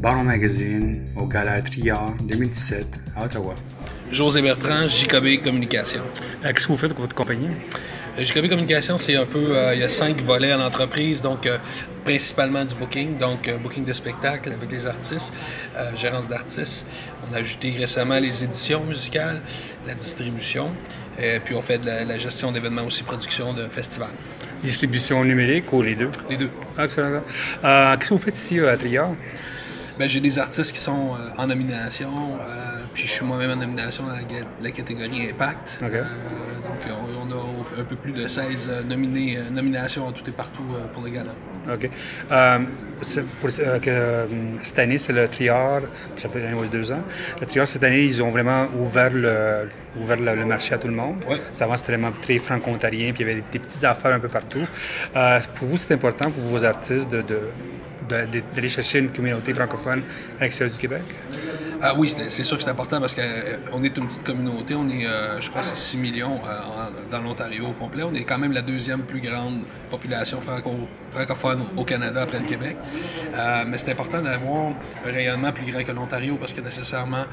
Baron Magazine au Gala Triard 2017 à Ottawa. José Bertrand, JKB Communication. Qu'est-ce que vous faites avec votre compagnie? JKB Communication, c'est un peu, il y a 5 volets à l'entreprise, donc principalement du booking, donc booking de spectacles avec les artistes, gérance d'artistes. On a ajouté récemment les éditions musicales, la distribution, puis on fait de la gestion d'événements aussi, production de festivals. Distribution numérique ou les deux? Les deux. Excellent. Qu'est-ce que vous faites ici à Triard? Ben, j'ai des artistes qui sont en nomination, puis je suis moi-même en nomination dans la catégorie Impact. Okay. Donc on a un peu plus de 16 nominations en tout et partout pour le gala. OK. Cette année, c'est le Triard, ça fait 1 ou 2 ans. Le Triard, cette année, ils ont vraiment ouvert le marché à tout le monde. Ouais. Avant, c'était vraiment très franco-ontarien, puis il y avait des petites affaires un peu partout. Pour vous, c'est important pour vos artistes d'aller chercher une communauté francophone à l'extérieur du Québec? Oui, c'est sûr que c'est important parce qu'on est une petite communauté. On est, je crois, c'est 6 millions dans l'Ontario au complet. On est quand même la 2e plus grande population francophone au Canada après le Québec. Mais c'est important d'avoir un rayonnement plus grand que l'Ontario parce que nécessairement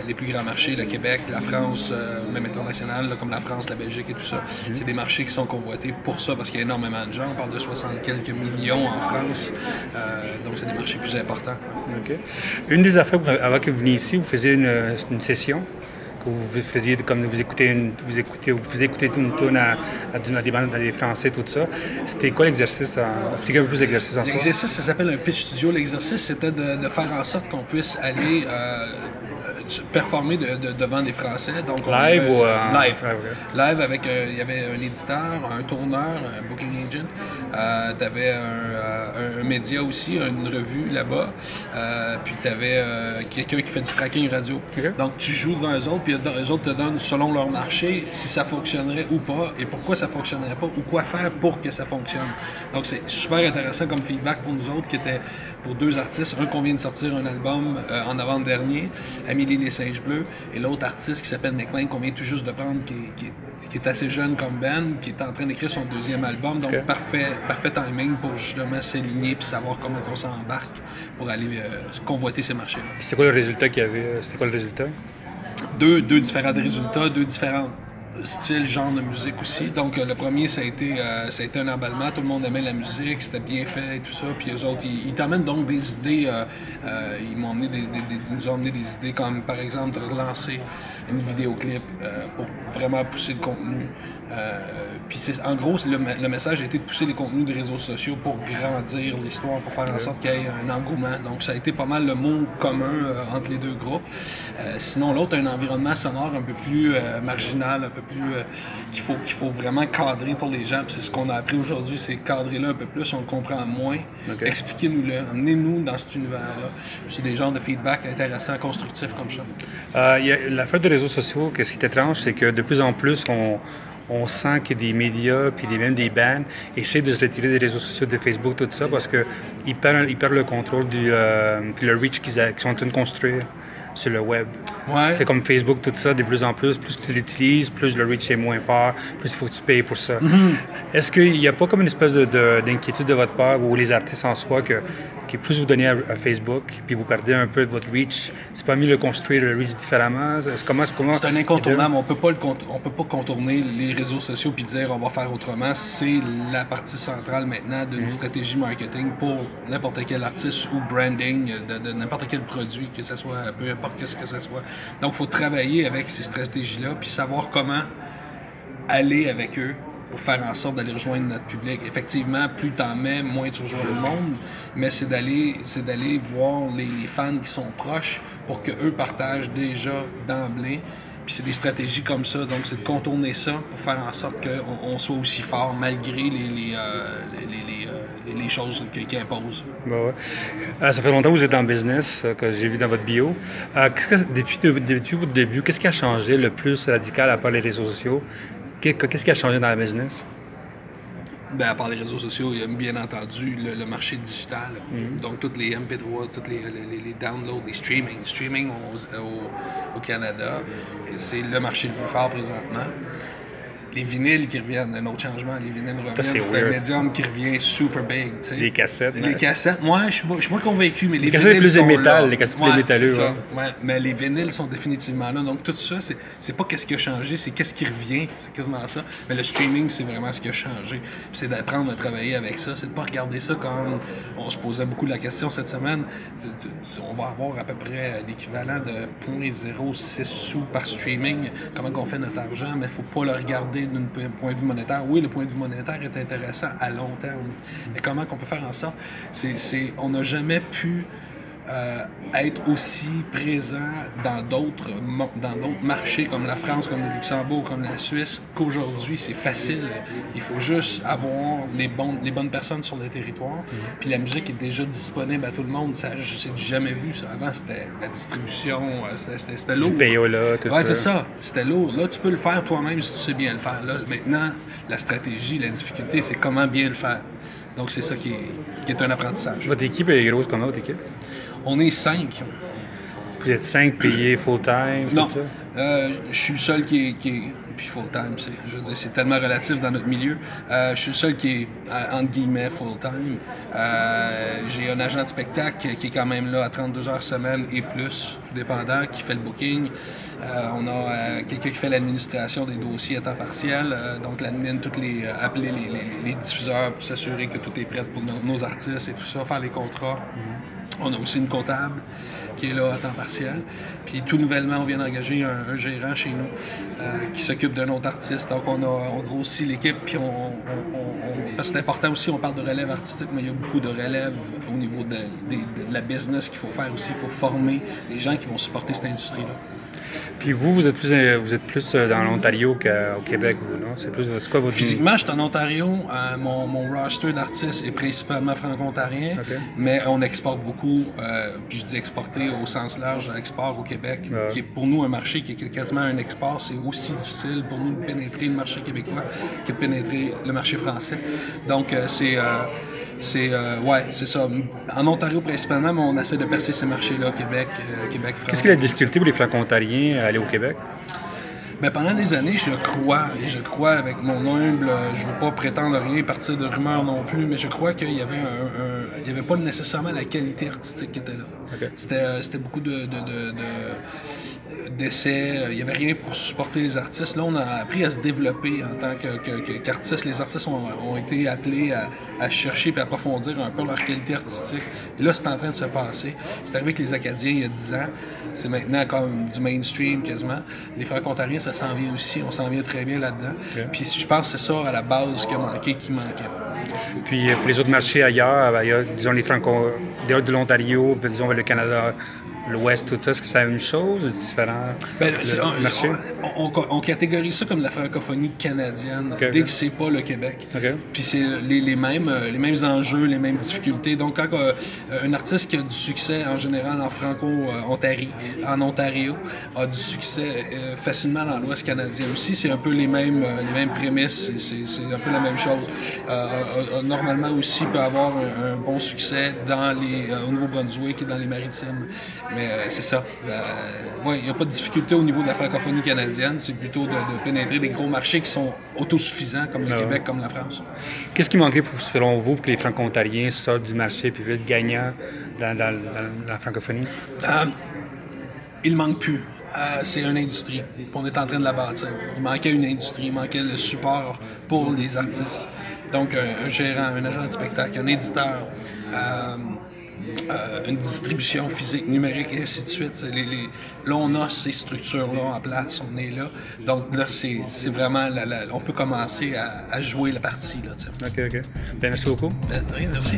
les plus grands marchés, le Québec, la France, même international, comme la France, la Belgique et tout ça, c'est des marchés qui sont convoités pour ça parce qu'il y a énormément de gens. On parle de 60 quelques millions en France. Donc c'est des marchés plus importants. OK. Une des affaires, avant que vous veniez ici, vous faisiez une session que vous faisiez comme vous faisiez écouter une tune à des bandes dans les Français, tout ça. C'était quoi l'exercice? Expliquez un peu plus l'exercice en soi. L'exercice, ça s'appelle un pitch studio. L'exercice, c'était de faire en sorte qu'on puisse aller performer devant des Français. Donc, live ou live. Okay. Live avec, il y avait un éditeur, un tourneur, un booking agent. Tu avais un média aussi, une revue là-bas. Puis tu avais quelqu'un qui fait du tracking radio. Okay. Donc tu joues devant eux autres, puis eux autres te donnent selon leur marché si ça fonctionnerait ou pas, et pourquoi ça fonctionnerait pas, ou quoi faire pour que ça fonctionne. Donc c'est super intéressant comme feedback pour nous autres, qui était pour 2 artistes. Un qu'on vient de sortir un album en novembre dernier, Amélie les Singes Bleus, et l'autre artiste qui s'appelle McLean, qu'on vient tout juste de prendre, qui est assez jeune comme Ben, qui est en train d'écrire son 2e album. Donc parfait timing pour justement s'aligner et savoir comment on s'embarque pour aller convoiter ces marchés-là. C'est quoi le résultat qu'il y avait? C'était quoi le résultat? Deux différents résultats, 2 différents styles, genres de musique aussi. Donc le premier, ça a été un emballement, tout le monde aimait la musique, c'était bien fait et tout ça. Puis eux autres, ils t'amènent donc des idées, ils m'ont amené nous ont amené des idées comme par exemple de relancer une vidéoclip pour vraiment pousser le contenu. Puis en gros, le message a été de pousser les contenus des réseaux sociaux pour grandir l'histoire, pour faire en sorte qu'il y ait un engouement. Donc ça a été pas mal le mot commun entre les 2 groupes. Sinon l'autre a un environnement sonore un peu plus marginal, un peu plus qu'il faut vraiment cadrer pour les gens. Puis c'est ce qu'on a appris aujourd'hui, c'est cadrer-le un peu plus, on le comprend moins. Okay. Expliquez-nous-le, emmenez-nous dans cet univers-là. C'est des genres de feedback intéressants, constructifs comme ça. L'affaire des réseaux sociaux, ce qui est étrange, c'est que de plus en plus, on sent que des médias puis même des bands essaient de se retirer des réseaux sociaux, de Facebook, tout ça, parce qu'ils perdent le contrôle puis le reach qu'ils sont en train de construire sur le web. Ouais. C'est comme Facebook, tout ça, de plus en plus tu l'utilises, plus le reach est moins fort, plus il faut que tu payes pour ça. Est-ce qu'il n'y a pas comme une espèce d'inquiétude de votre part, ou les artistes en soi, que plus vous donnez à Facebook, puis vous perdez un peu de votre reach, c'est pas mieux de construire le reach différemment? C'est un incontournable, on peut pas contourner les réseaux sociaux puis dire on va faire autrement. C'est la partie centrale maintenant d'une stratégie marketing pour n'importe quel artiste ou branding de n'importe quel produit, que ce soit, peu importe ce que ce soit. Donc il faut travailler avec ces stratégies-là puis savoir comment aller avec eux pour faire en sorte d'aller rejoindre notre public. Effectivement, plus t'en mets, moins tu rejoins le monde, mais c'est d'aller voir les fans qui sont proches pour qu'eux partagent déjà d'emblée. Puis c'est des stratégies comme ça, donc c'est de contourner ça pour faire en sorte qu'on soit aussi fort malgré les choses qui imposent. Ben ouais. Ça fait longtemps que vous êtes en business, que j'ai vu dans votre bio. Depuis votre début, qu'est-ce qui a changé le plus radical à part les réseaux sociaux? Qu'est-ce qui a changé dans la business? Ben, à part les réseaux sociaux, il y a bien entendu le marché digital. Donc, toutes les MP3, tous les downloads, les streaming. Streaming au Canada, c'est le marché le plus fort présentement. Les vinyles qui reviennent, un autre changement, les vinyles reviennent, c'est un weird. médium qui revient super big, tu sais. Les cassettes. Les cassettes, moi, je suis pas convaincu, mais les cassettes vinyles plus des sont métal, là. les cassettes plus des métalleux, c'est ça. ouais. Ouais, mais les vinyles sont définitivement là. Donc tout ça, c'est pas qu'est-ce qui a changé, c'est qu'est-ce qui revient, c'est quasiment ça. Mais le streaming, c'est vraiment ce qui a changé. Puis c'est d'apprendre à travailler avec ça, c'est de pas regarder ça comme on se posait beaucoup la question cette semaine. On va avoir à peu près l'équivalent de 0.06 sous par streaming. Comment on fait notre argent, mais il faut pas le regarder d'un point de vue monétaire. Oui, le point de vue monétaire est intéressant à long terme. Mais comment qu'on peut faire en sorte? On n'a jamais pu être aussi présent dans d'autres marchés comme la France, comme le Luxembourg, comme la Suisse, qu'aujourd'hui c'est facile. Il faut juste avoir les bonnes personnes sur le territoire. Puis la musique est déjà disponible à tout le monde. Ça, c'est jamais vu ça. Avant, c'était la distribution, c'était lourd. Du PO-là, tout ça. Ouais, c'est ça. C'était lourd. Là, tu peux le faire toi-même si tu sais bien le faire. Là, maintenant, la stratégie, la difficulté, c'est comment bien le faire. Donc, c'est ça qui est un apprentissage. Votre équipe est grosse comme votre équipe? On est 5. Vous êtes 5 payés full-time, Non. tout ça? Je suis le seul qui est puis full-time, je veux dire, c'est tellement relatif dans notre milieu. Je suis le seul qui est, entre guillemets, full-time. J'ai un agent de spectacle qui est quand même là à 32 heures semaine et plus, tout dépendant, qui fait le booking. On a quelqu'un qui fait l'administration des dossiers à temps partiel, donc l'admin, appeler les diffuseurs pour s'assurer que tout est prêt pour nos artistes et tout ça, faire les contrats. On a aussi une comptable qui est là à temps partiel. Puis tout nouvellement, on vient d'engager un gérant chez nous qui s'occupe d'un autre artiste. Donc on grossit l'équipe, puis parce que c'est important aussi, on parle de relève artistique, mais il y a beaucoup de relève au niveau de la business qu'il faut faire aussi. Il faut former les gens qui vont supporter cette industrie-là. Puis vous êtes plus dans l'Ontario qu'au Québec, vous, non? C'est quoi votre... Physiquement, je suis en Ontario. Mon roster d'artistes est principalement franco-ontarien, Okay. mais on exporte beaucoup. Puis je dis exporter au sens large, l'export au Québec, qui est pour nous un marché qui est quasiment un export. C'est aussi difficile pour nous de pénétrer le marché québécois que de pénétrer le marché français. Donc, c'est ça. En Ontario principalement, mais on essaie de percer ces marchés-là, Québec, France. Qu'est-ce qui est la difficulté pour les franco-ontariens à aller au Québec? Ben, pendant des années, je crois avec mon humble, je ne veux pas prétendre rien, partir de rumeurs non plus, mais je crois qu'il y avait il y avait pas nécessairement la qualité artistique qui était là. Okay. C'était beaucoup d'essais, il n'y avait rien pour supporter les artistes. Là, on a appris à se développer en tant qu'artistes. Les artistes ont été appelés à chercher et à approfondir un peu leur qualité artistique. Et là, c'est en train de se passer. C'est arrivé avec les Acadiens il y a 10 ans. C'est maintenant comme du mainstream quasiment. Les Franco-Ontariens, ça s'en vient aussi. On s'en vient très bien là-dedans. Okay. Puis je pense que c'est ça à la base qui manquait. Puis pour les autres marchés ailleurs, disons les Franco, de l'Ontario, disons le Canada, l'Ouest, tout ça, est-ce que c'est la même chose ou c'est différent? Ben, on catégorise ça comme la francophonie canadienne, dès que c'est pas le Québec. Puis c'est les mêmes enjeux, les mêmes difficultés. Donc quand un artiste qui a du succès en général en en Ontario, a du succès facilement dans l'Ouest canadien aussi, c'est un peu les mêmes prémices, c'est un peu la même chose. Normalement aussi peut avoir un bon succès au Nouveau-Brunswick et dans les Maritimes. Mais c'est ça. Il n'y a pas de difficulté au niveau de la francophonie canadienne. C'est plutôt de pénétrer des gros marchés qui sont autosuffisants, comme le Québec, comme la France. Qu'est-ce qui manquerait, selon vous, pour que les Franco-Ontariens sortent du marché et puissent être gagnants dans la francophonie? Il ne manque plus. C'est une industrie. On est en train de la bâtir. Il manquait une industrie, il manquait le support pour les artistes. Donc, un gérant, un agent de spectacle, un éditeur, une distribution physique, numérique et ainsi de suite. Là, on a ces structures-là en place, on est là. Donc là, c'est vraiment, on peut commencer à jouer la partie. Là, OK. Bien, merci beaucoup. Merci.